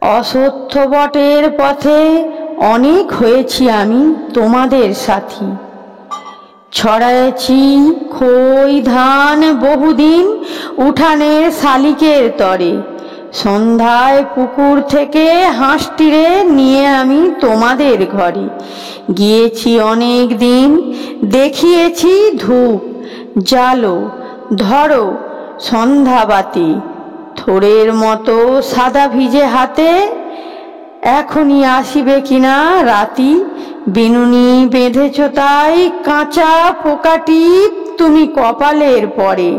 অসত্য বটের পথে অনেক হয়েছি আমি তোমাদের সাথী। ছড়াইছি খই ধান বহুদিন উঠানের শালিকের তরে। সন্ধ্যায় পুকুর থেকে হাঁসটিরে নিয়ে আমি তোমাদের ঘরে। গিয়েছি অনেক দিন, দেখিয়েছি ধূপ জালো ধরো সন্ধ্যাবাতি। থোড়ের মতো সাদা ভিজে হাতে এখনই আসিবে কিনা রাতি। বিনুনি বেঁধেছ তাই কাঁচা পোকাটি তুমি কপালের পরে।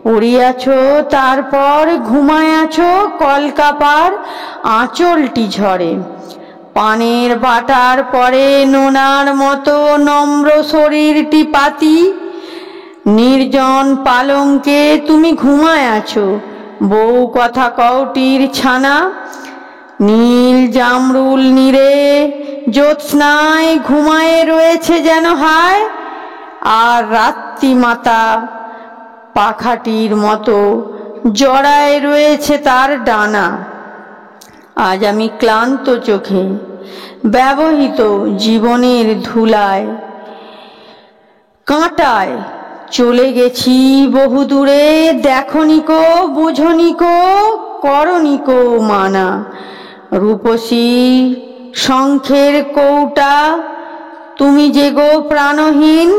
পড়িয়াছ তারপর ঘুমায়াছ কলকাপার আঁচলটি ঝরে। পানের বাটার পরে নোনার মতো নম্র শরীরটি পাতি। নির্জন পালঙ্কে তুমি ঘুমায়াছ বউ কথা কওটির ছানা। নীল জামরুল নীরে জ্যোৎস্নায় ঘুমায়ে রয়েছে যেন হায়। আর রাত্রি মাতা পাখাটির মতো জড়ায় রয়েছে তার ডানা। আজ আমি ক্লান্ত চোখে ব্যবহৃত জীবনের ধুলায় কাঁটায় চলে গেছি বহুদূরে। দেখনিকো বুঝনিকো করনিকো মানা। রূপসী শঙ্খের কৌটা তুমি যে গো প্রাণহীন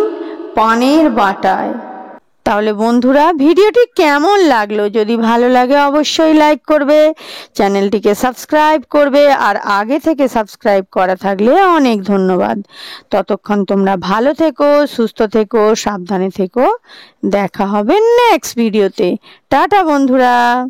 পানের বাটায়। তাহলে বন্ধুরা, ভিডিওটি কেমন লাগলো? যদি ভালো লাগে অবশ্যই লাইক করবে, চ্যানেলটিকে সাবস্ক্রাইব করবে, আর আগে থেকে সাবস্ক্রাইব করা থাকলে অনেক ধন্যবাদ। ততক্ষণ তোমরা ভালো থেকো, সুস্থ থেকো, সাবধানে থেকো। দেখা হবে নেক্সট ভিডিওতে। টাটা বন্ধুরা।